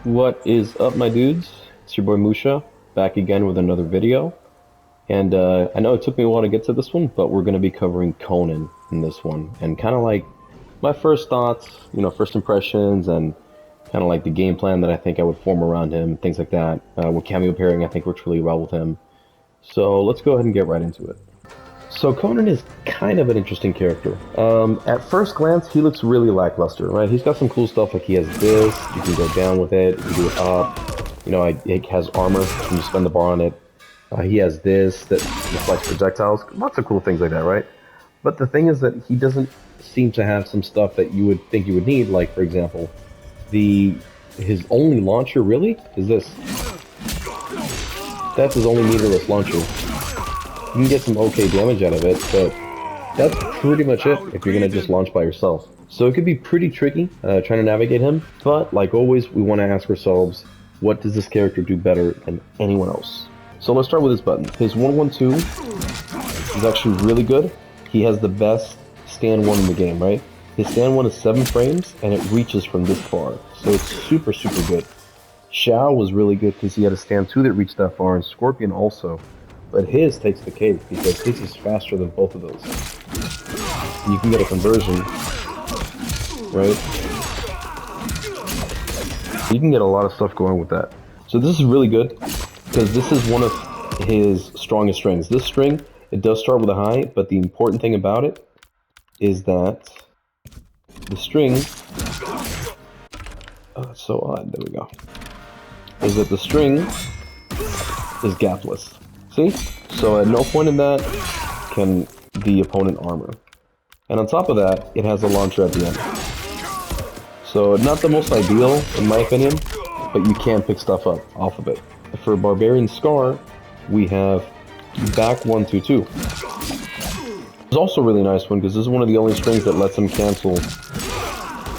What is up, my dudes? It's your boy Musha, back again with another video. And I know it took me a while to get to this one, but we're going to be covering Conan in this one. And kind of like my first thoughts, first impressions, and kind of like the game plan that I think I would form around him, things like that. With cameo pairing, I think works really well with him. So let's go ahead and get right into it. So Conan is kind of an interesting character. At first glance, he looks really lackluster, right? He's got some cool stuff, like he has this, you can go down with it, you can do it up. It has armor, when you spend the bar on it. He has this, that deflects projectiles, lots of cool things like that, right? But the thing is that he doesn't seem to have some stuff that you would think you would need, like, for example, his only launcher, really, is this. That's his only meterless launcher. You can get some okay damage out of it, but that's pretty much it if you're going to just launch by yourself. So it could be pretty tricky trying to navigate him, but like always, we want to ask ourselves, what does this character do better than anyone else? So let's start with his button. His 112 is actually really good. He has the best stand 1 in the game, right? His stand 1 is 7 frames, and it reaches from this far, so it's super, super good. Shao was really good because he had a stand 2 that reached that far, and Scorpion also. But his takes the cake because his is faster than both of those. You can get a conversion, right? You can get a lot of stuff going with that. So this is really good because this is one of his strongest strings. This string, it does start with a high, but the important thing about it is that the string, it's so odd, there we go, is that the string is gapless. See? So at no point in that can the opponent armor. And on top of that, it has a launcher at the end. So not the most ideal, in my opinion, but you can pick stuff up off of it. For Barbarian Scar, we have back 122. It's also a really nice one because this is one of the only strings that lets him cancel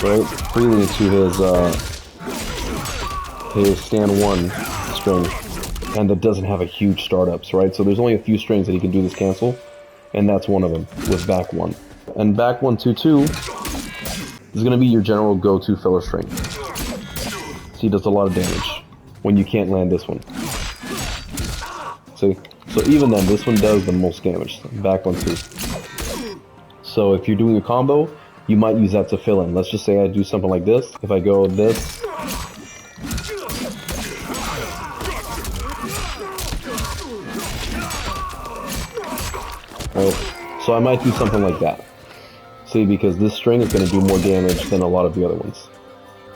right freely to his stand 1 string. And that doesn't have a huge startups, right? So there's only a few strings that he can do this cancel, and that's one of them with back 1. And back 122 is going to be your general go-to filler string. So he does a lot of damage when you can't land this one. See? So even then, this one does the most damage. Back 1-2. So if you're doing a combo, you might use that to fill in. Let's just say I do something like this. If I go this. So I might do something like that. See, because this string is going to do more damage than a lot of the other ones.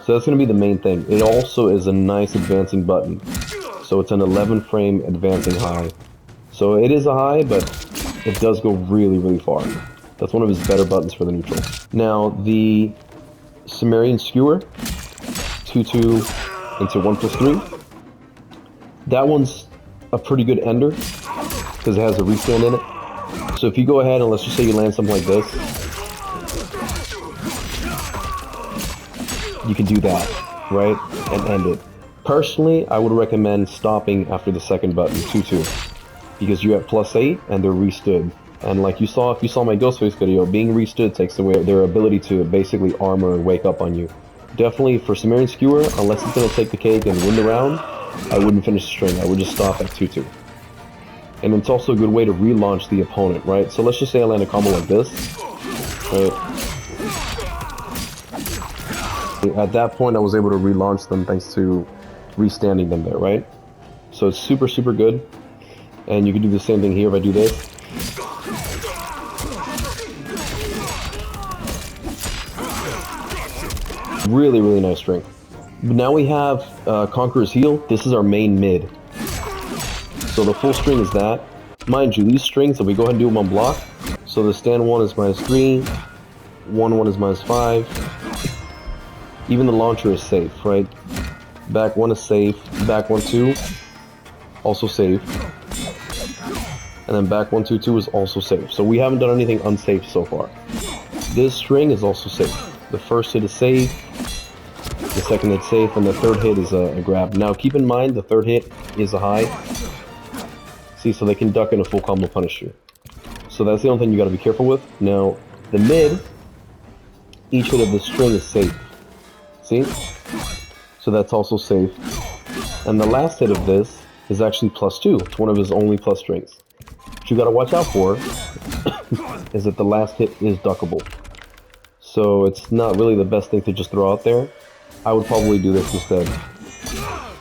So that's going to be the main thing. It also is a nice advancing button. So it's an 11 frame advancing high. So it is a high, but it does go really, really far. That's one of his better buttons for the neutral. Now, the Sumerian Skewer, 2-2 into 1+3. That one's a pretty good ender, because it has a restand in it. So if you go ahead and let's just say you land something like this, you can do that, right? And end it. Personally, I would recommend stopping after the second button, 2-2, because you're at +8 and they're restood. And like you saw, if you saw my Ghostface video, being restood takes away their ability to basically armor and wake up on you. Definitely for Sumerian Skewer, unless it's going to take the cake and win the round, I wouldn't finish the string. I would just stop at 2-2. And it's also a good way to relaunch the opponent, right? So let's just say I land a combo like this, right? At that point, I was able to relaunch them thanks to restanding them there, right? So it's super, super good. And you can do the same thing here if I do this. Really, really nice string. But now we have Conqueror's Heel. This is our main mid. So the full string is that. Mind you, these strings, if we go ahead and do them on block, so the stand 1 is -3, 1-1 is -5. Even the launcher is safe, right? Back 1 is safe, back 1-2, also safe. And then back 1-2-2 is also safe. So we haven't done anything unsafe so far. This string is also safe. The first hit is safe, the second hit's safe, and the third hit is a grab. Now keep in mind, the third hit is a high. See, so they can duck in a full combo punish you. So that's the only thing you gotta be careful with. Now, the mid, each hit of the string is safe. See? So that's also safe. And the last hit of this is actually +2. It's one of his only plus strings. What you gotta watch out for is that the last hit is duckable. So it's not really the best thing to just throw out there. I would probably do this instead.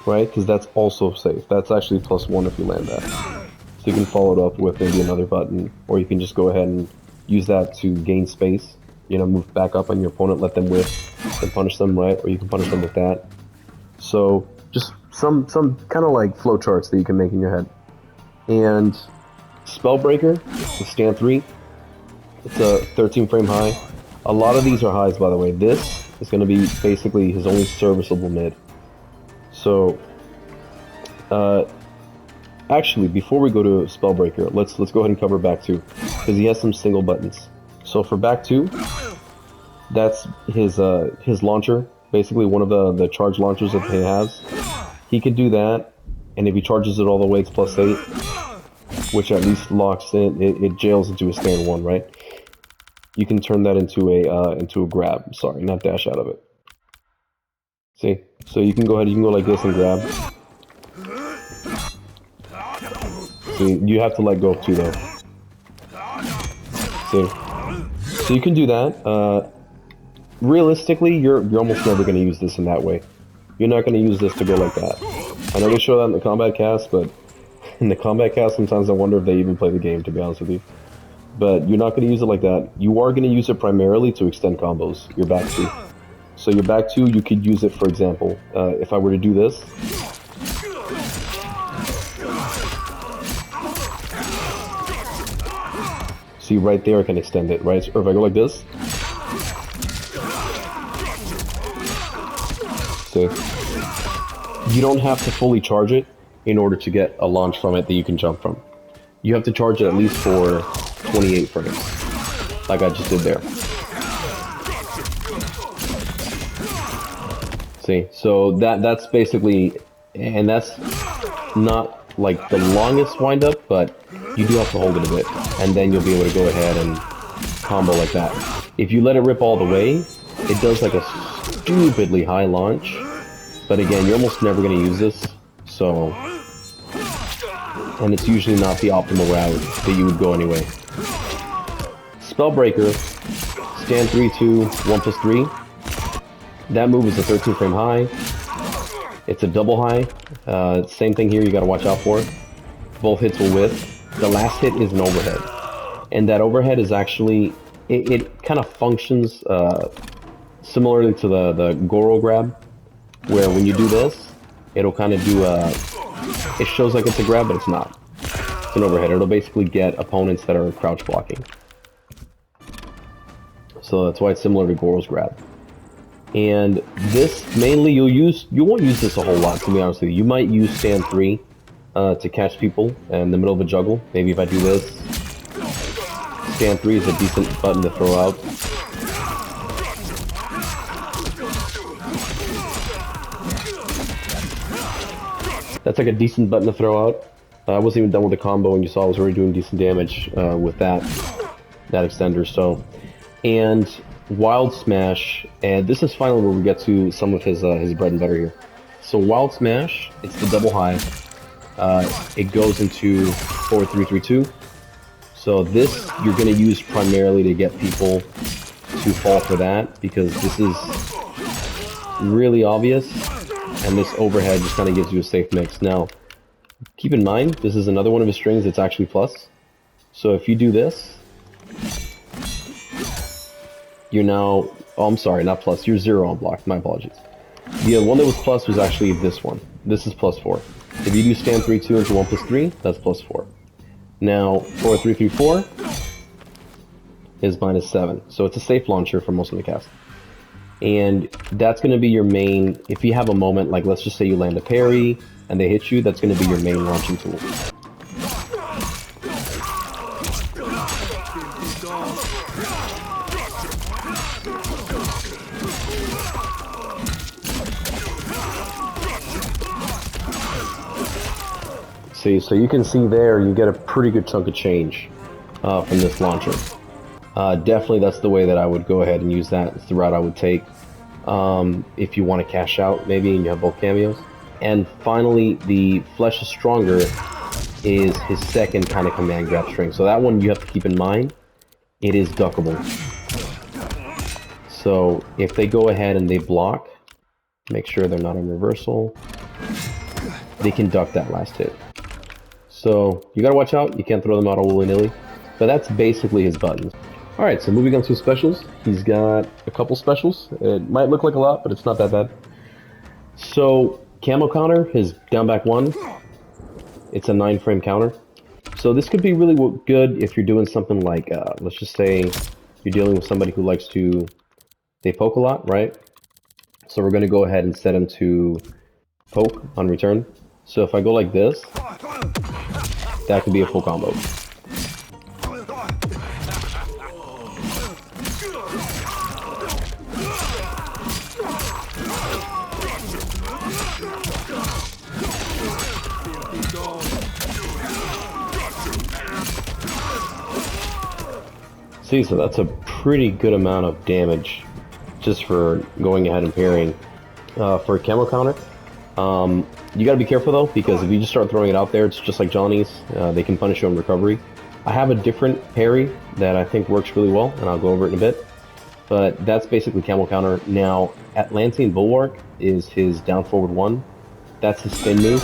Right? Because that's also safe. That's actually +1 if you land that. So you can follow it up with maybe another button, or you can just go ahead and use that to gain space. You know, move back up on your opponent, let them whiff, and punish them, right? Or you can punish them with that. So just some kind of like flow charts that you can make in your head. And Spellbreaker, the stand 3, it's a 13 frame high. A lot of these are highs, by the way. This is going to be basically his only serviceable mid. So, actually, before we go to Spellbreaker, let's go ahead and cover back 2, because he has some single buttons. So for back 2, that's his launcher, basically one of the charge launchers that he has. He could do that, and if he charges it all the way, it's +8, which at least locks in. It jails into a stand 1, right? You can turn that into a grab. Sorry, not dash out of it. See? So you can go ahead, you can go like this and grab. See, you have to let go of 2 though. See? So you can do that. Realistically, you're almost never going to use this in that way. You're not going to use this to go like that. I know they show that in the combat cast, but in the combat cast, sometimes I wonder if they even play the game, to be honest with you. But you're not going to use it like that. You are going to use it primarily to extend combos, your back 2. So your back 2, you could use it, for example, if I were to do this. See, right there I can extend it, right? Or if I go like this. See? You don't have to fully charge it in order to get a launch from it that you can jump from. You have to charge it at least for 28 frames, like I just did there. See, so that's basically, and that's not like the longest windup, but you do have to hold it a bit, and then you'll be able to go ahead and combo like that. If you let it rip all the way, it does like a stupidly high launch, but again, you're almost never going to use this, so, and it's usually not the optimal route that you would go anyway. Spellbreaker, stand 3-2, 1+3. That move is a 13 frame high. It's a double high. Same thing here, you gotta watch out for. Both hits will whiff. The last hit is an overhead. And that overhead is actually, it kind of functions similarly to the Goro grab, where when you do this, it'll kind of do it shows like it's a grab, but it's not. It's an overhead. It'll basically get opponents that are crouch blocking. So that's why it's similar to Goro's grab. And this, mainly, you won't use this a whole lot, to be honest with you. You might use stand 3 to catch people in the middle of a juggle. Maybe if I do this, stand 3 is a decent button to throw out. That's like a decent button to throw out. I wasn't even done with the combo, and you saw I was already doing decent damage with that extender. So, and Wild Smash, and this is finally where we get to some of his bread and butter here. So Wild Smash, it's the double high. It goes into 4-3-3-2. So this you're going to use primarily to get people to fall for that, because this is really obvious, and this overhead just kind of gives you a safe mix. Now, keep in mind, this is another one of his strings that's actually plus. So if you do this, you're now, oh, I'm sorry, not plus, you're 0 unblocked, my apologies. The one that was plus was actually this one. This is +4. If you do stand 3-2 into 1+3, that's +4. Now, 4-3-3-4 is -7. So it's a safe launcher for most of the cast. And that's going to be your main, if you have a moment, like let's just say you land a parry and they hit you, that's going to be your main launching tool. See, so you can see there, you get a pretty good chunk of change from this launcher. Definitely that's the way that I would go ahead and use that. It's the route I would take. if you want to cash out maybe and you have both cameos. And finally, the Flesh is Stronger is his second kind of command grab string. So that one you have to keep in mind. It is duckable. So if they go ahead and they block, make sure they're not in reversal, they can duck that last hit. So you gotta watch out, you can't throw them out all willy-nilly. But that's basically his buttons. Alright, so moving on to his specials. He's got a couple specials. It might look like a lot, but it's not that bad. So, camo counter, his down back 1. It's a 9-frame counter. So this could be really good if you're doing something like, let's just say you're dealing with somebody who likes to, they poke a lot, right? So we're going to go ahead and set him to poke on return. So if I go like this, that could be a full combo. See, so that's a pretty good amount of damage just for going ahead and parrying. For a camo counter, you gotta be careful though, because if you just start throwing it out there, it's just like Johnny's. They can punish you on recovery. I have a different parry that I think works really well, and I'll go over it in a bit. But that's basically camo counter. Now, Atlantean Bulwark is his down forward 1. That's his spin move.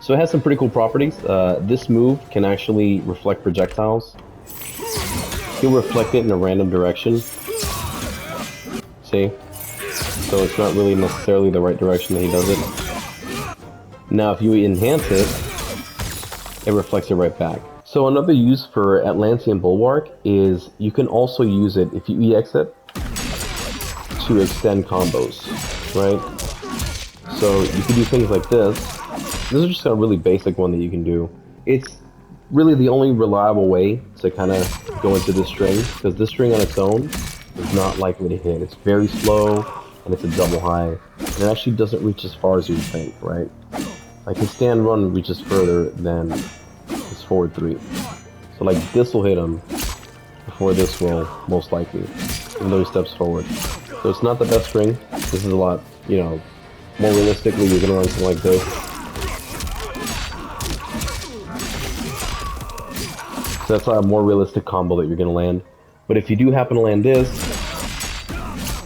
So it has some pretty cool properties. This move can actually reflect projectiles. He'll reflect it in a random direction. See? So it's not really necessarily the right direction that he does it. Now if you enhance it, it reflects it right back. So another use for Atlantean Bulwark is you can also use it if you EX it to extend combos, right? So you can do things like this. This is just a really basic one that you can do. It's really the only reliable way to kind of go into this string, because this string on its own is not likely to hit. It's very slow, and it's a double high, and it actually doesn't reach as far as you would think, right? Like his stand run reaches further than his forward 3. So like this will hit him before this will, most likely, even though he steps forward. So it's not the best string. This is a lot, you know, more realistically you're gonna run something like this. So that's a more realistic combo that you're going to land. But if you do happen to land this,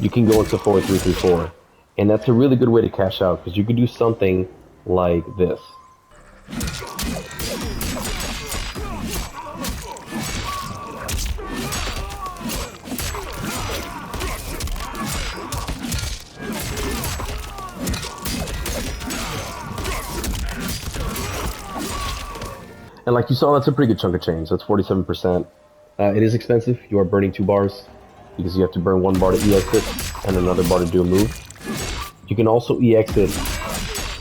you can go into forward 3-3-4. And that's a really good way to cash out, because you could do something like this. And like you saw, that's a pretty good chunk of change. That's 47%. It is expensive. You are burning 2 bars because you have to burn 1 bar to EX it and another bar to do a move. You can also EX it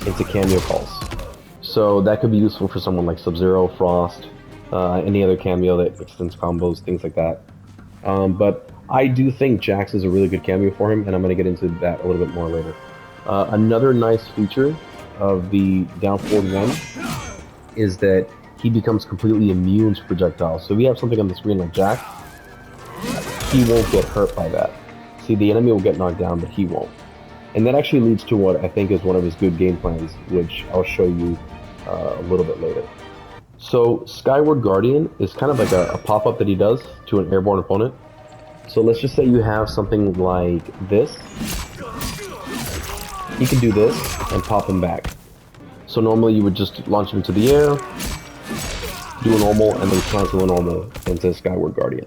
into cameo calls. So that could be useful for someone like Sub-Zero, Frost, any other cameo that extends combos, things like that. But I do think Jax is a really good cameo for him, and I'm going to get into that a little bit more later. Another nice feature of the down forward 1 is that he becomes completely immune to projectiles. So if you have something on the screen like Jack, he won't get hurt by that. See, the enemy will get knocked down, but he won't. And that actually leads to what I think is one of his good game plans, which I'll show you a little bit later. So Skyward Guardian is kind of like a pop-up that he does to an airborne opponent. So let's just say you have something like this. He can do this and pop him back. So normally you would just launch him into the air, do a normal, and then cancel a normal into Skyward Guardian.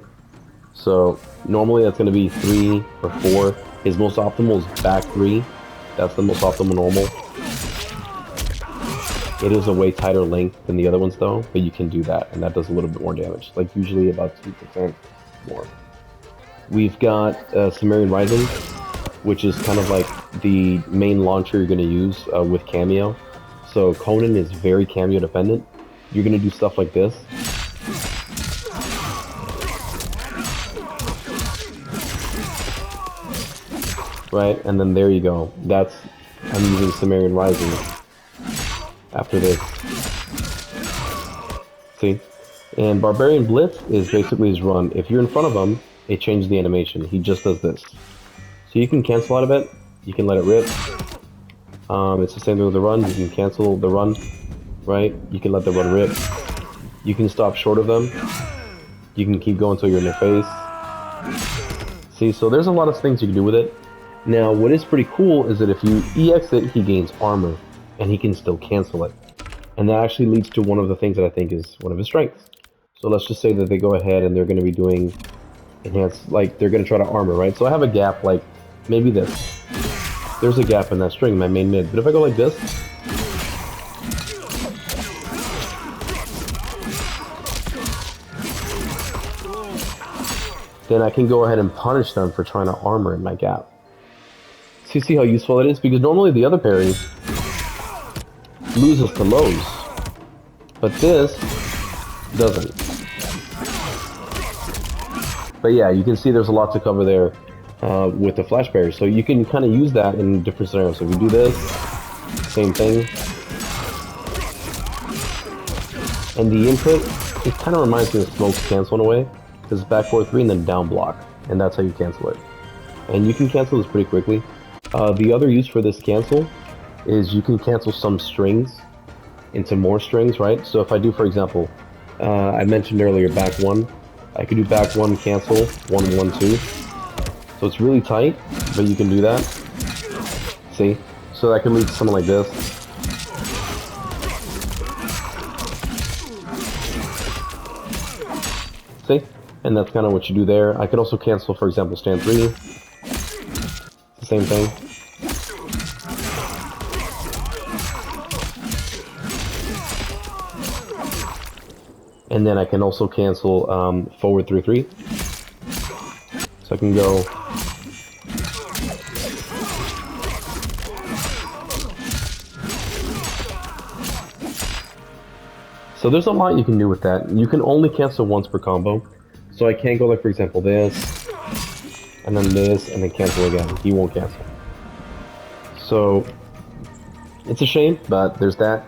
So normally that's going to be 3 or 4. His most optimal is back 3. That's the most optimal normal. It is a way tighter length than the other ones though, but you can do that, and that does a little bit more damage, like usually about 2% more. We've got Sumerian Rising, which is kind of like the main launcher you're going to use with Cameo. So Conan is very Cameo dependent. You're going to do stuff like this. Right, and then there you go. That's, I'm using Sumerian Rising after this. See? And Barbarian Blitz is basically his run. If you're in front of him, it changes the animation. He just does this. So you can cancel out of it. You can let it rip. It's the same thing with the run. You can cancel the run, right? You can let the run rip. You can stop short of them. You can keep going until you're in their face. See, so there's a lot of things you can do with it. Now, what is pretty cool is that if you EX it, he gains armor, and he can still cancel it. And that actually leads to one of the things that I think is one of his strengths. So let's just say that they go ahead and they're going to be doing enhanced, like they're going to try to armor, right? So I have a gap like maybe this. There's a gap in that string, my main mid. But if I go like this, then I can go ahead and punish them for trying to armor in my gap. So you see how useful it is? Because normally the other parry loses to lows, but this doesn't. But yeah, you can see there's a lot to cover there with the flash parry. So you can kind of use that in different scenarios. So if you do this, same thing. And the input, it kind of reminds me of Smoke's cancel in a way. Because it's back 4-3 and then down block. And that's how you cancel it. And you can cancel this pretty quickly. The other use for this cancel is you can cancel some strings into more strings, right? So if I do, for example, I mentioned earlier back 1. I could do back 1 cancel, 1, 1, 2. So it's really tight, but you can do that. See? So that can lead to something like this. See? And that's kind of what you do there. I can also cancel, for example, stand 3. It's the same thing. And then I can also cancel forward 3-3. So I can go. So there's a lot you can do with that. You can only cancel once per combo. So I can't go like, for example, this, and then this, and then cancel again. He won't cancel. So it's a shame, but there's that.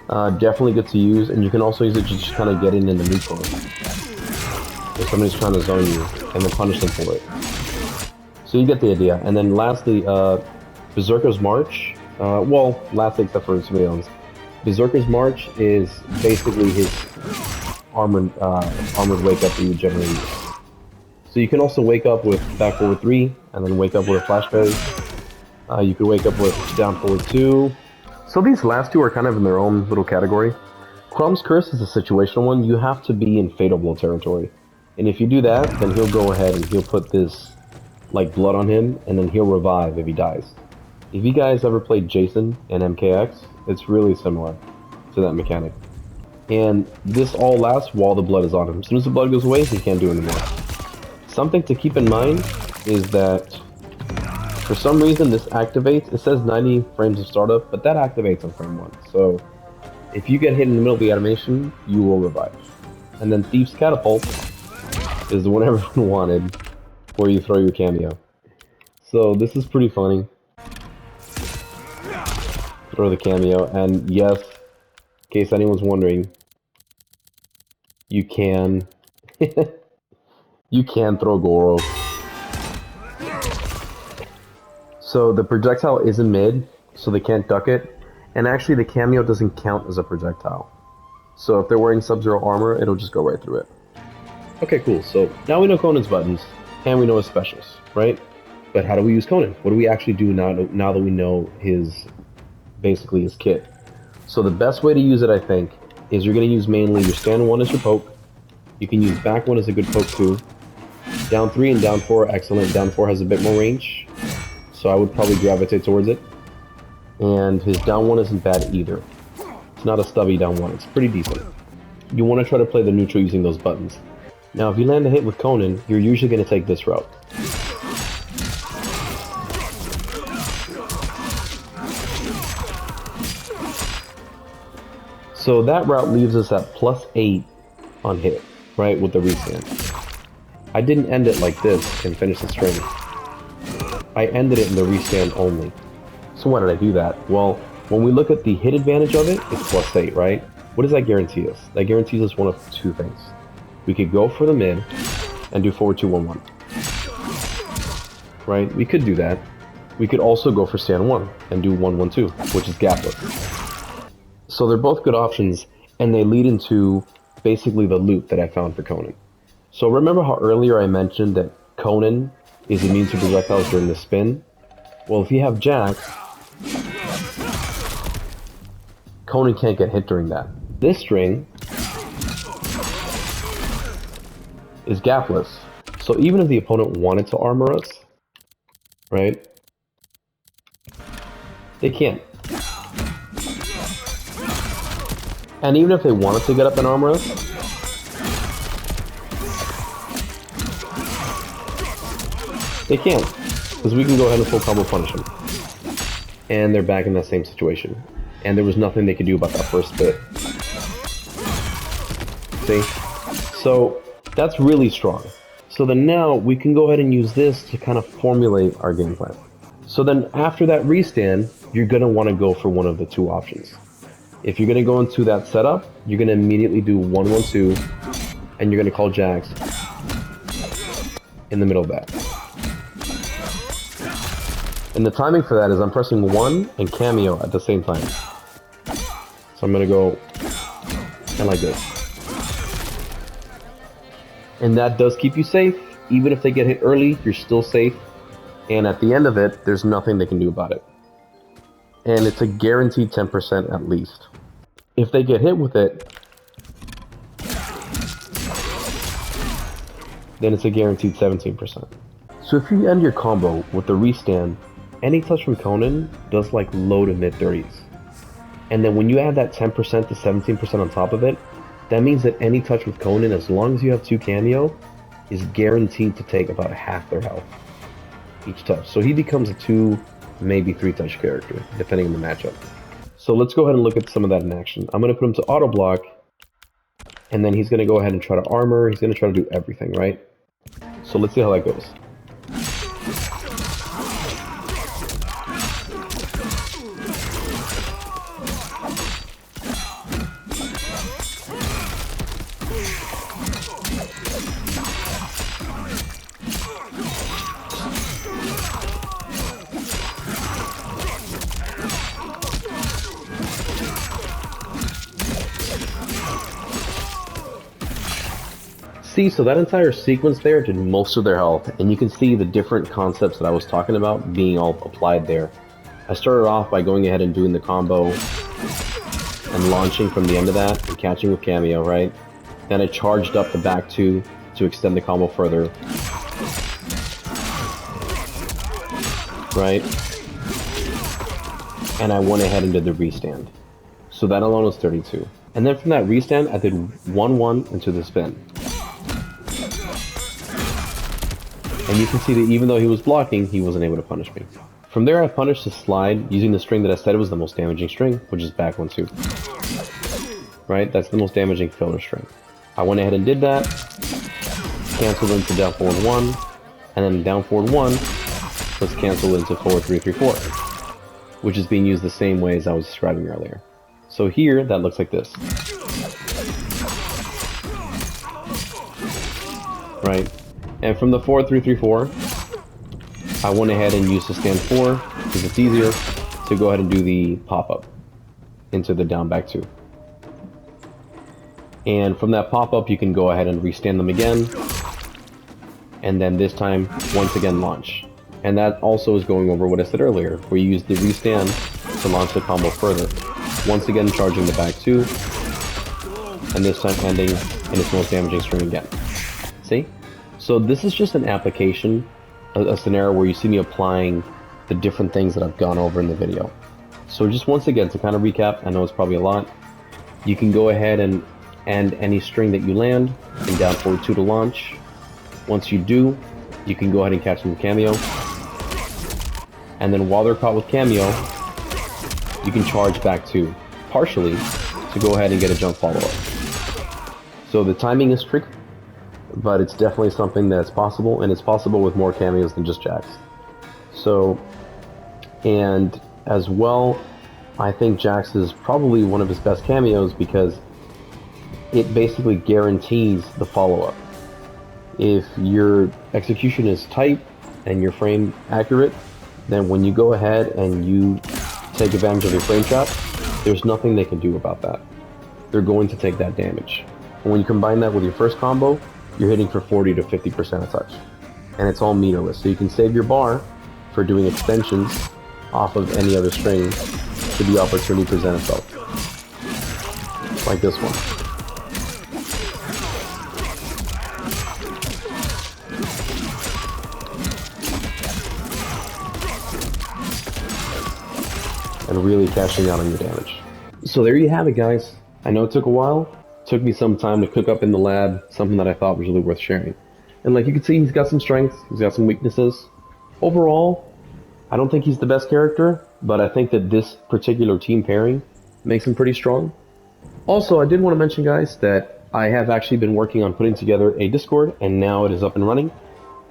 Definitely good to use, and you can also use it to just kind of get in the neutral. If somebody's trying to zone you, and then punish them for it. So you get the idea. And then lastly, Berserker's March. Well, lastly except for civilians. Berserker's March is basically his armored wake up that you generally use. So you can also wake up with back forward 3, and then wake up with a flash parry. You could wake up with down forward 2. So these last two are kind of in their own little category. Crumb's Curse is a situational one. You have to be in Fatal Blow territory. And if you do that, then he'll go ahead and he'll put this like blood on him, and then he'll revive if he dies. If you guys ever played Jason and MKX, it's really similar to that mechanic. And this all lasts while the blood is on him. As soon as the blood goes away, he can't do anymore. Something to keep in mind is that for some reason this activates, it says 90 frames of startup, but that activates on frame 1. So if you get hit in the middle of the animation, you will revive. And then Thief's Catapult is the one everyone wanted, where you throw your cameo. So this is pretty funny. Throw the cameo, and yes, in case anyone's wondering, you can you can throw Goro. So the projectile is in mid, so they can't duck it, and actually the cameo doesn't count as a projectile. So if they're wearing Sub-Zero armor, it'll just go right through it. Okay, cool. So now we know Conan's buttons, and we know his specials, right? But how do we use Conan? What do we actually do now that we know basically his kit? So the best way to use it, I think, is you're going to use mainly your stand 1 as your poke. You can use back 1 as a good poke too. Down 3 and down 4 are excellent. Down 4 has a bit more range, so I would probably gravitate towards it. And his down 1 isn't bad either. It's not a stubby down 1. It's pretty decent. You want to try to play the neutral using those buttons. Now, if you land a hit with Conan, you're usually going to take this route. So that route leaves us at +8 on hit, right, with the restand. I didn't end it like this and finish the string. I ended it in the restand only. So why did I do that? Well, when we look at the hit advantage of it, it's +8, right? What does that guarantee us? That guarantees us one of two things. We could go for the mid and do forward 2-1-1. right? We could do that. We could also go for stand 1 and do 1-1-2, which is gapless. So they're both good options, and they lead into basically the loop that I found for Conan. So remember how earlier I mentioned that Conan is immune to projectiles during the spin? Well, if you have Jax, Conan can't get hit during that. This string is gapless. So even if the opponent wanted to armor us, right? They can't. And even if they wanted to get up and armor us, they can't. Because we can go ahead and full combo punish them. And they're back in that same situation. And there was nothing they could do about that first bit. See? So that's really strong. So then now we can go ahead and use this to kind of formulate our game plan. So then after that restand, you're going to want to go for one of the two options. If you're going to go into that setup, you're going to immediately do 1-1-2, and you're going to call Jax in the middle of that. And the timing for that is I'm pressing 1 and cameo at the same time. So I'm going to go kind of like this. And that does keep you safe. Even if they get hit early, you're still safe. And at the end of it, there's nothing they can do about it. And it's a guaranteed 10% at least. If they get hit with it, then it's a guaranteed 17%. So if you end your combo with the restand, any touch from Conan does like low to mid 30s. And then when you add that 10% to 17% on top of it, that means that any touch with Conan, as long as you have 2 cameo, is guaranteed to take about half their health each touch. So he becomes a 2, maybe 3 touch character, depending on the matchup. So let's go ahead and look at some of that in action. I'm going to put him to auto block, and then he's going to go ahead and try to armor. He's going to try to do everything, right? So let's see how that goes. See, so that entire sequence there did most of their health, and you can see the different concepts that I was talking about being all applied there. I started off by going ahead and doing the combo and launching from the end of that and catching with cameo, right? Then I charged up the back 2 to extend the combo further, right? And I went ahead and did the restand. So that alone was 32. And then from that restand, I did 1-1 into the spin. And you can see that even though he was blocking, he wasn't able to punish me. From there, I punished the slide using the string that I said was the most damaging string, which is back 1-2. Right? That's the most damaging filler string. I went ahead and did that, canceled into down forward 1, and then down forward 1 was canceled into forward 3-3-4, which is being used the same way as I was describing earlier. So here, that looks like this. Right? And from the 4-3-3-4, I went ahead and used the stand 4, because it's easier, to go ahead and do the pop-up into the down back 2. And from that pop-up, you can go ahead and restand them again, and then this time, once again, launch. And that also is going over what I said earlier, where you use the restand to launch the combo further. Once again, charging the back 2, and this time ending in its most damaging string again. See? So this is just an application, a scenario where you see me applying the different things that I've gone over in the video. So just once again, to kind of recap, I know it's probably a lot, you can go ahead and end any string that you land, and down forward 2 to launch. Once you do, you can go ahead and catch them with cameo. And then while they're caught with cameo, you can charge back 2, partially, to go ahead and get a jump follow-up. So the timing is tricky, but it's definitely something that's possible, and it's possible with more cameos than just Jax. So, and as well, I think Jax is probably one of his best cameos because it basically guarantees the follow-up. If your execution is tight and your frame accurate, then when you go ahead and you take advantage of your frame trap, there's nothing they can do about that. They're going to take that damage. And when you combine that with your first combo, you're hitting for 40 to 50% of touch. And it's all meterless, so you can save your bar for doing extensions off of any other string should the opportunity present itself. Like this one. And really cashing out on your damage. So there you have it, guys. I know it took a while. It took me some time to cook up in the lab, something that I thought was really worth sharing. And like you can see, he's got some strengths, he's got some weaknesses. Overall, I don't think he's the best character, but I think that this particular team pairing makes him pretty strong. Also, I did want to mention, guys, that I have actually been working on putting together a Discord, and now it is up and running.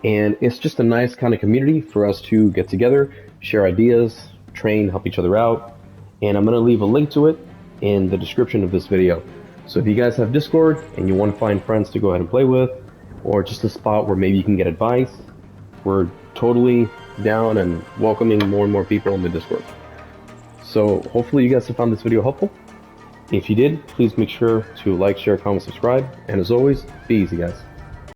And it's just a nice kind of community for us to get together, share ideas, train, help each other out. And I'm going to leave a link to it in the description of this video. So if you guys have Discord and you want to find friends to go ahead and play with, or just a spot where maybe you can get advice, we're totally down and welcoming more and more people in the Discord. So hopefully you guys have found this video helpful. If you did, please make sure to like, share, comment, subscribe, and as always, be easy, guys.